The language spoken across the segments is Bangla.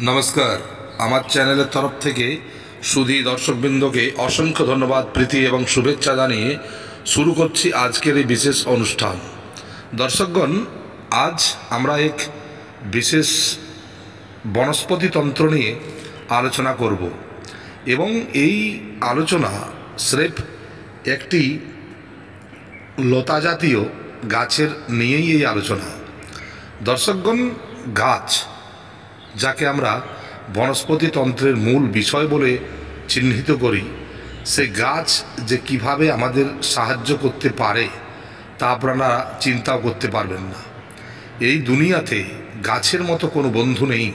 নমস্কার। আমার চ্যানেলের তরফ থেকে সুধী দর্শকবৃন্দকে অসংখ্য ধন্যবাদ, প্রীতি এবং শুভেচ্ছা জানিয়ে শুরু করছি আজকের এই বিশেষ অনুষ্ঠান। দর্শকগণ, আজ আমরা এক বিশেষ বনস্পতি তন্ত্র নিয়ে আলোচনা করব এবং এই আলোচনা স্রেফ একটি লতা জাতীয় গাছের নিয়েই এই আলোচনা। দর্শকগণ, গাছ যাকে আমরা বনস্পতি তন্ত্রের মূল বিষয় বলে চিহ্নিত করি, সে গাছ যে কিভাবে আমাদের সাহায্য করতে পারে তা আপনারা চিন্তাও করতে পারবেন না। এই দুনিয়াতে গাছের মতো কোনো বন্ধু নেই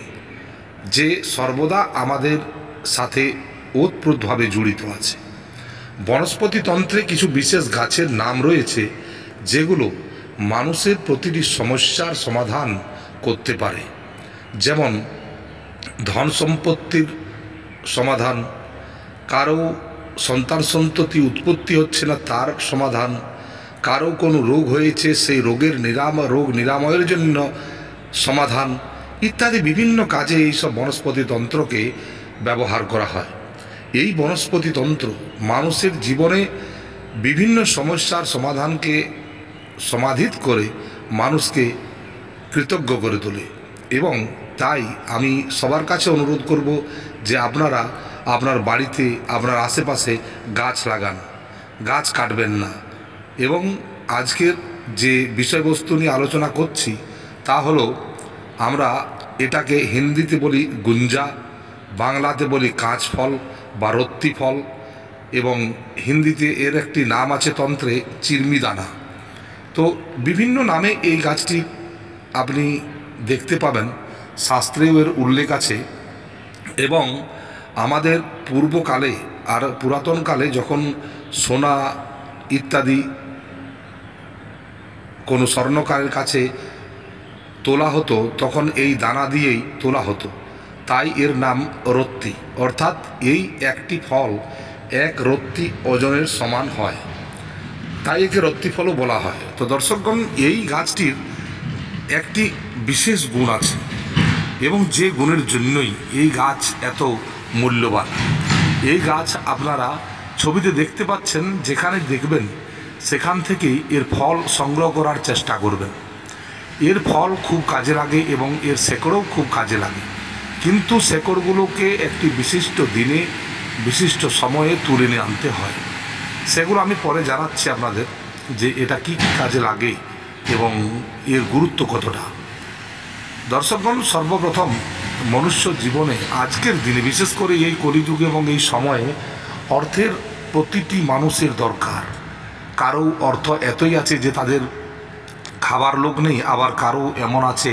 যে সর্বদা আমাদের সাথে ওতপ্রোতভাবে জড়িত আছে। বনস্পতি তন্ত্রে কিছু বিশেষ গাছের নাম রয়েছে যেগুলো মানুষের প্রতিটি সমস্যার সমাধান করতে পারে। যেমন ধন সম্পত্তির সমাধান, কারো সন্তান সন্ততি উৎপত্তি হচ্ছে না তার সমাধান, কারো কোনো রোগ হয়েছে সেই রোগের রোগ নিরাময়ের জন্য সমাধান ইত্যাদি বিভিন্ন কাজে এইসব বনস্পতি তন্ত্রকে ব্যবহার করা হয়। এই বনস্পতি তন্ত্র মানুষের জীবনে বিভিন্ন সমস্যার সমাধানকে সমাধিত করে মানুষকে কৃতজ্ঞ করে তোলে। এবং তাই আমি সবার কাছে অনুরোধ করব যে আপনারা আপনার বাড়িতে, আপনার আশেপাশে গাছ লাগান, গাছ কাটবেন না। এবং আজকের যে বিষয়বস্তু নিয়ে আলোচনা করছি তা হলো, আমরা এটাকে হিন্দিতে বলি গুঞ্জা, বাংলাতে বলি কাঁচফল বা রত্তি ফল, এবং হিন্দিতে এর একটি নাম আছে তন্ত্রে চিরমিদানা। তো বিভিন্ন নামে এই গাছটি আপনি দেখতে পাবেন, শাস্ত্রেও এর উল্লেখ আছে। এবং আমাদের পূর্বকালে আর পুরাতনকালে যখন সোনা ইত্যাদি কোনো স্বর্ণকারের কাছে তোলা হতো তখন এই দানা দিয়েই তোলা হতো, তাই এর নাম রত্তি। অর্থাৎ এই একটি ফল এক রত্তি ওজনের সমান হয়, তাই একে রত্তি ফলও বলা হয়। তো দর্শকগণ, এই গাছটির একটি বিশেষ গুণ আছে এবং যে গুণের জন্যই এই গাছ এত মূল্যবান। এই গাছ আপনারা ছবিতে দেখতে পাচ্ছেন, যেখানে দেখবেন সেখান থেকেই এর ফল সংগ্রহ করার চেষ্টা করবেন। এর ফল খুব কাজে লাগে এবং এর শেকড়ও খুব কাজে লাগে, কিন্তু শেকড়গুলোকে একটি বিশিষ্ট দিনে বিশিষ্ট সময়ে তুলে নিয়ে আনতে হয়। সেগুলো আমি পরে জানাচ্ছি আপনাদের যে এটা কি কাজে লাগে এবং এর গুরুত্ব কতটা। দর্শকগণ, সর্বপ্রথম মনুষ্য জীবনে আজকের দিনে, বিশেষ করে এই কলিযুগে এবং এই সময়ে, অর্থের প্রতিটি মানুষের দরকার। কারো অর্থ এতই আছে যে তাদের খাবার লোক নেই, আবার কারো এমন আছে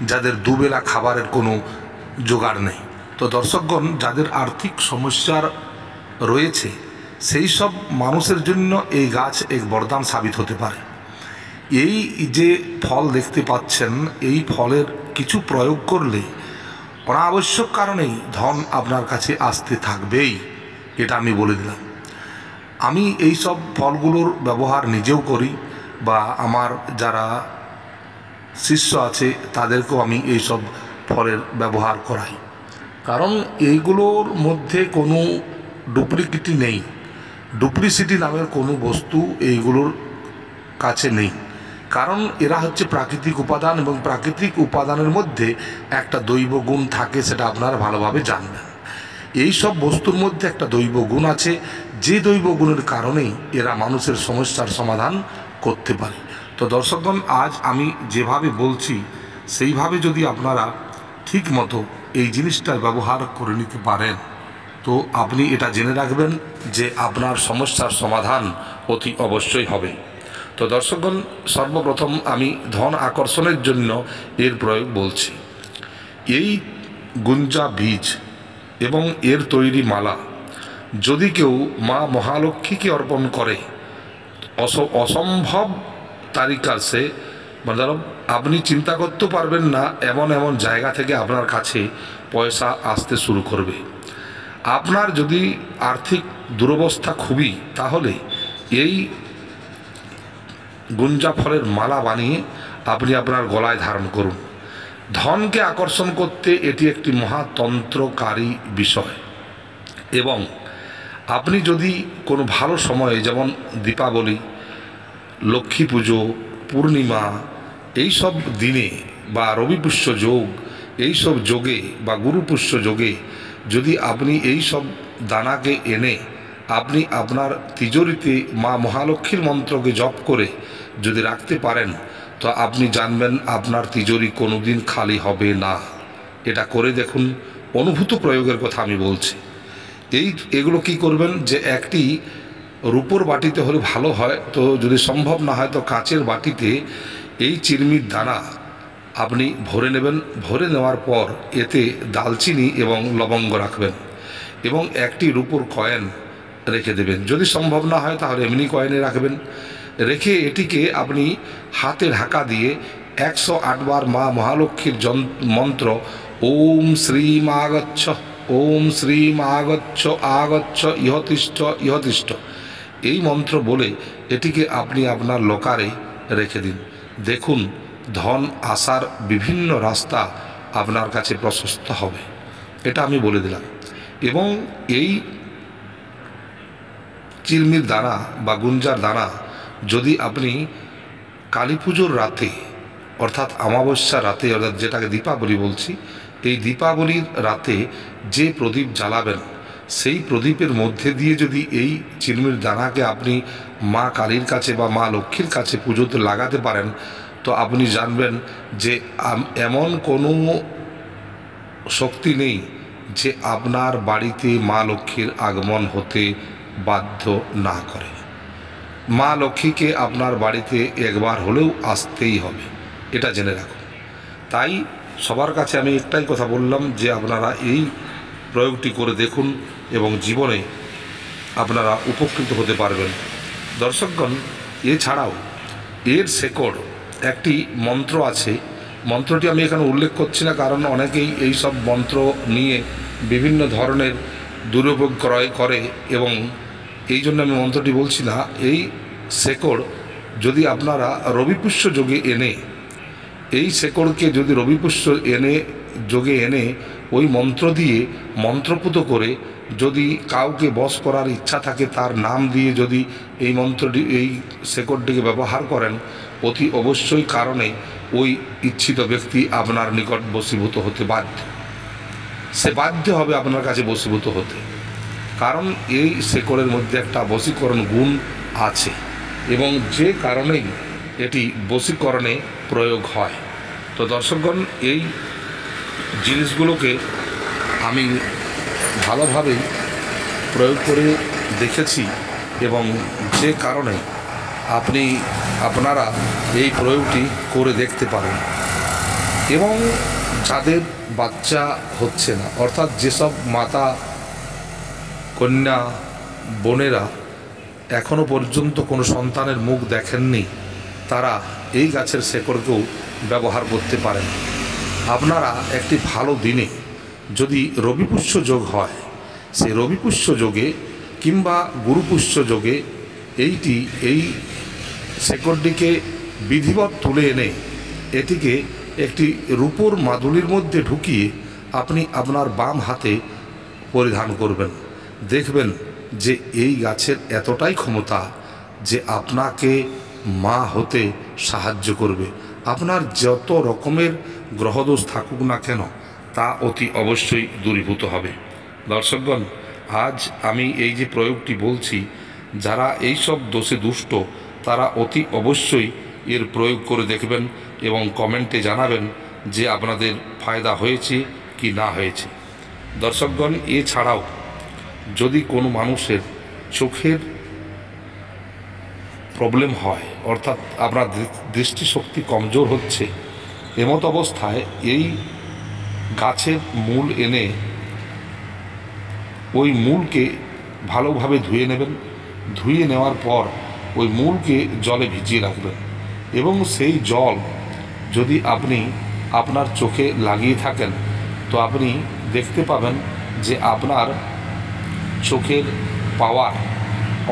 যাদের দুবেলা খাবারের কোনো জোগাড় নেই। তো দর্শকগণ, যাদের আর্থিক সমস্যার রয়েছে সেই সব মানুষের জন্য এই গাছ এক বরদান সাবিত হতে পারে। এই যে ফল দেখতে পাচ্ছেন, এই ফলের কিছু প্রয়োগ করলে অনাবশ্যক কারণেই ধন আপনার কাছে আসতে থাকবেই, এটা আমি বলে দিলাম। আমি এই সব ফলগুলোর ব্যবহার নিজেও করি, বা আমার যারা শিষ্য আছে তাদেরকেও আমি এই সব ফলের ব্যবহার করাই। কারণ এইগুলোর মধ্যে কোনো ডুপ্লিকেটি নেই, ডুপ্লিসিটি নামের কোনো বস্তু এইগুলোর কাছে নেই। কারণ এরা হচ্ছে প্রাকৃতিক উপাদান, এবং প্রাকৃতিক উপাদানের মধ্যে একটা দৈব গুণ থাকে, সেটা আপনারা ভালোভাবে জানবেন। এই সব বস্তুর মধ্যে একটা দৈব গুণ আছে, যে দৈব গুণের কারণেই এরা মানুষের সমস্যার সমাধান করতে পারে। তো দর্শকগণ, আজ আমি যেভাবে বলছি সেইভাবে যদি আপনারা ঠিক মতো এই জিনিসটার ব্যবহার করে নিতে পারেন, তো আপনি এটা জেনে রাখবেন যে আপনার সমস্যার সমাধান অতি অবশ্যই হবে। তো দর্শকগণ, সর্বপ্রথম আমি ধন আকর্ষণের জন্য এর প্রয়োগ বলছি। এই গুঞ্জা বীজ এবং এর তৈরি মালা যদি কেউ মা মহালক্ষ্মীকে অর্পণ করে, অসম্ভব তারিকার সে, মতলব আপনি চিন্তা করতে পারবেন না এমন এমন জায়গা থেকে আপনার কাছে পয়সা আসতে শুরু করবে। আপনার যদি আর্থিক দুরবস্থা খুবই, তাহলে এই গুঞ্জা ফলের মালা বানিয়ে আপনি আপনার গলায় ধারণ করুন। ধনকে আকর্ষণ করতে এটি একটি মহাতন্ত্রকারী বিষয়। এবং আপনি যদি কোনো ভালো সময়ে, যেমন দীপাবলি, লক্ষ্মী পুজো, পূর্ণিমা, এইসব দিনে বা রবিপুষ্য যোগ, এইসব যোগে বা গুরুপুষ্য যোগে যদি আপনি এই সব দানাকে এনে আপনি আপনার তিজোরিতে মা মহালক্ষ্মীর মন্ত্রকে জপ করে যদি রাখতে পারেন, তো আপনি জানবেন আপনার তিজোরি কোনোদিন খালি হবে না। এটা করে দেখুন, অনুভূত প্রয়োগের কথা আমি বলছি। এগুলো কি করবেন, যে একটি রূপোর বাটিতে হলে ভালো হয়, তো যদি সম্ভব না হয় তো কাঁচের বাটিতে এই চিরমির দানা আপনি ভরে নেবেন। ভরে নেওয়ার পর এতে দালচিনি এবং লবঙ্গ রাখবেন এবং একটি রূপোর কয়েন রেখে দেবেন। যদি সম্ভব না হয় তাহলে এমনি কয়েনে রাখবেন। রেখে এটিকে আপনি হাতে ঢাকা দিয়ে 108 বার মা মহালক্ষ্মীর মন্ত্র ওম শ্রীম আগচ্ছ, ওম শ্রীম আগচ্ছ আগচ্ছ ইহতিষ্ঠ ইহতিষ্ঠ, এই মন্ত্র বলে এটিকে আপনি আপনার লোকারে রেখে দিন। দেখুন ধন আসার বিভিন্ন রাস্তা আপনার কাছে প্রশস্ত হবে, এটা আমি বলে দিলাম। এবং এই চিরমির দানা বা গুঞ্জার দানা যদি আপনি কালী পুজোর রাতে, অর্থাৎ অমাবস্যার রাতে, অর্থাৎ যেটাকে দীপাবলি বলছি, এই দীপাবলির রাতে যে প্রদীপ জ্বালাবেন সেই প্রদীপের মধ্যে দিয়ে যদি এই চিরমির দানাকে আপনি মা কালীর কাছে বা মা লক্ষ্মীর কাছে পুজোতে লাগাতে পারেন, তো আপনি জানবেন যে এমন কোনো শক্তি নেই যে আপনার বাড়িতে মা লক্ষ্মীর আগমন হতে বাধ্য না করে। মা লক্ষ্মীকে আপনার বাড়িতে একবার হলেও আসতেই হবে, এটা জেনে রাখুন। তাই সবার কাছে আমি একটাই কথা বললাম যে আপনারা এই প্রয়োগটি করে দেখুন এবং জীবনে আপনারা উপকৃত হতে পারবেন। দর্শকগণ, এছাড়াও এর শেকড় একটি মন্ত্র আছে। মন্ত্রটি আমি এখানে উল্লেখ করছি না, কারণ অনেকেই এই সব মন্ত্র নিয়ে বিভিন্ন ধরনের দুরুপয়োগ করে এবং এই জন্য আমি মন্ত্রটি বলছি না। এই শেকড় যদি আপনারা রবিপুষ্য যোগে এনে, এই শেকড়কে যদি রবিপুষ্য যোগে এনে ওই মন্ত্র দিয়ে মন্ত্রপুত করে যদি কাউকে বশ করার ইচ্ছা থাকে, তার নাম দিয়ে যদি এই মন্ত্রটি, এই শেকড়টিকে ব্যবহার করেন, অতি অবশ্যই কারণে ওই ইচ্ছিত ব্যক্তি আপনার নিকট বশীভূত হতে বাধ্য। সে বাধ্য হবে আপনার কাছে বশীভূত হতে, কারণ এই শেকড়ের মধ্যে একটা বশীকরণ গুণ আছে এবং যে কারণেই এটি বশীকরণে প্রয়োগ হয়। তো দর্শকগণ, এই জিনিসগুলোকে আমি ভালোভাবেই প্রয়োগ করে দেখেছি এবং যে কারণে আপনারা এই প্রয়োগটি করে দেখতে পারেন। এবং যাদের বাচ্চা হচ্ছে না, অর্থাৎ যেসব মাতা কন্যা বোনেরা এখনো পর্যন্ত কোনো সন্তানের মুখ দেখেননি, তারা এই গাছের শেকড়কেও ব্যবহার করতে পারেন। আপনারা একটি ভালো দিনে যদি রবিপুষ্য যোগ হয়, সেই রবিপুষ্য যোগে কিংবা গুরুপুষ্য যোগে এই শেকড়টিকে বিধিবৎ তুলে এনে এটিকে একটি রূপোর মাদুলির মধ্যে ঢুকিয়ে আপনি আপনার বাম হাতে পরিধান করবেন। দেখবেন যে এই গাছের এতটাই ক্ষমতা যে আপনাকে মা হতে সাহায্য করবে। আপনার যত রকমের গ্রহদোষ থাকুক না কেন, তা অতি অবশ্যই দূরীভূত হবে। দর্শকগণ, আজ আমি এই যে প্রয়োগটি বলছি, যারা এই সব দোষে দুষ্ট তারা অতি অবশ্যই এর প্রয়োগ করে দেখবেন এবং কমেন্টে জানাবেন যে আপনাদের ফায়দা হয়েছে কি না হয়েছে। দর্শকগণ, এছাড়াও যদি কোনো মানুষের চোখের প্রবলেম হয়, অর্থাৎ আপনার দৃষ্টিশক্তি কমজোর হচ্ছে, এমত অবস্থায় এই গাছের মূল এনে ওই মূলকে ভালোভাবে ধুয়ে নেবেন। ধুয়ে নেওয়ার পর ওই মূলকে জলে ভিজিয়ে রাখবেন এবং সেই জল যদি আপনি আপনার চোখে লাগিয়ে থাকেন, তো আপনি দেখতে পাবেন যে আপনার চোখের পাওয়ার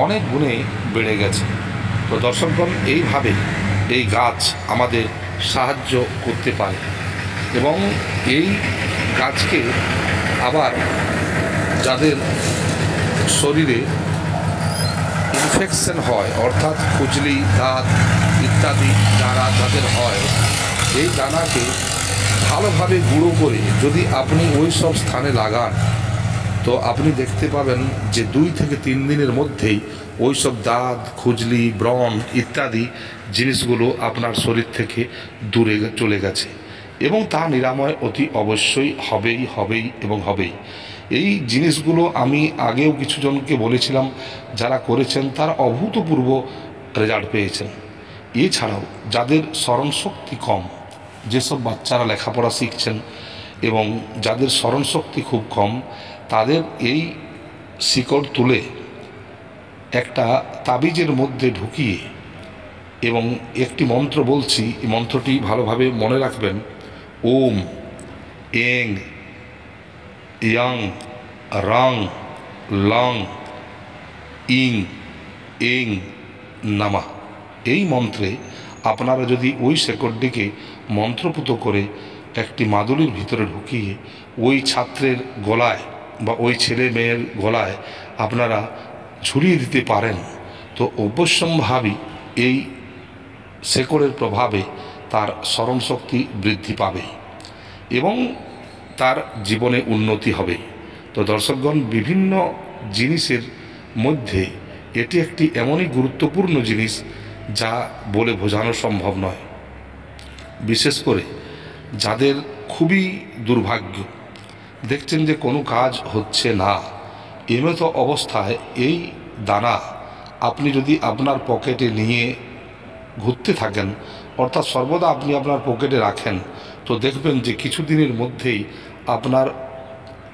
অনেক গুণে বেড়ে গেছে। তো দর্শকগণ, এইভাবে এই গাছ আমাদের সাহায্য করতে পারে। এবং এই গাছকে আবার যাদের শরীরে ইনফেকশন হয়, অর্থাৎ খুজলি, দাঁত ইত্যাদি যাদের হয়, এই দানাকে ভালোভাবে গুঁড়ো করে যদি আপনি ওই সব স্থানে লাগান, তো আপনি দেখতে পাবেন যে 2 থেকে 3 দিনের মধ্যেই ওই সব দাঁত, খুজলি, ব্রণ ইত্যাদি জিনিসগুলো আপনার শরীর থেকে দূরে চলে গেছে, এবং তা নিরাময় অতি অবশ্যই হবেই। এই জিনিসগুলো আমি আগেও কিছু জনকে বলেছিলাম, যারা করেছেন তারা অভূতপূর্ব রেজাল্ট পেয়েছেন। এছাড়াও যাদের স্মরণশক্তি কম, যেসব বাচ্চারা লেখাপড়া শিখছেন এবং যাদের স্মরণশক্তি খুব কম, তাদের এই শিকড় তুলে একটা তাবিজের মধ্যে ঢুকিয়ে, এবং একটি মন্ত্র বলছি, এই মন্ত্রটি ভালোভাবে মনে রাখবেন। ওম এং ইয়াং রং লং ইং এং নামা। এই মন্ত্রে আপনারা যদি ওই শেকড়টিকে মন্ত্রপুত করে একটি মাদুলির ভিতরে ঢুকিয়ে ওই ছাত্রের গলায় বা ওই ছেলে মেয়ের গলায় আপনারা ঝুলিয়ে দিতে পারেন, তো অবশ্যম্ভাবী এই শেকড়ের প্রভাবে তার স্মরণশক্তি বৃদ্ধি পাবে এবং তার জীবনে উন্নতি হবে। তো দর্শকগণ, বিভিন্ন জিনিসের মধ্যে এটি একটি এমনই গুরুত্বপূর্ণ জিনিস যা বলে বোঝানো সম্ভব নয়। বিশেষ করে যাদের খুবই দুর্ভাগ্য, দেখছেন যে কোনো কাজ হচ্ছে না, এমতো অবস্থায় এই দানা আপনি যদি আপনার পকেটে নিয়ে ঘুরতে থাকেন, অর্থাৎ সর্বদা আপনি আপনার পকেটে রাখেন, তো দেখবেন যে কিছুদিনের মধ্যেই আপনার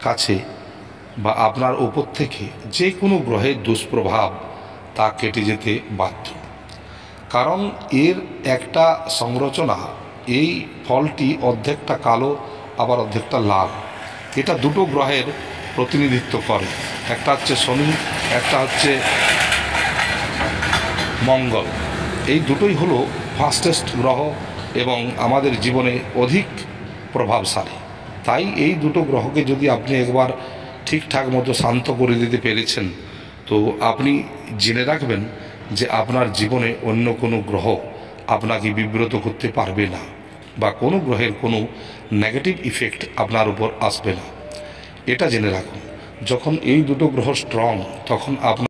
কাছে বা আপনার উপর থেকে যে কোনো গ্রহের দুষ্প্রভাব তা কেটে যেতে বাধ্য। কারণ এর একটা সংরচনা, এই ফলটি অর্ধেকটা কালো আবার অর্ধেকটা লাল। এটা 2টো গ্রহের প্রতিনিধিত্ব করে, একটা হচ্ছে শনি, একটা হচ্ছে মঙ্গল। এই দুটোই হলো ফাস্টেস্ট গ্রহ এবং আমাদের জীবনে অধিক প্রভাবশালী। তাই এই 2টো গ্রহকে যদি আপনি একবার ঠিকঠাক মতো শান্ত করে দিতে পেরেছেন, তো আপনি জেনে রাখবেন যে আপনার জীবনে অন্য কোনো গ্রহ আপনাকে বিব্রত করতে পারবে না, বা কোনো গ্রহের কোনো নেগেটিভ ইফেক্ট আপনার উপর আসবে না। এটা জেনে রাখুন, যখন এই 2টো গ্রহ স্ট্রং, তখন আপনার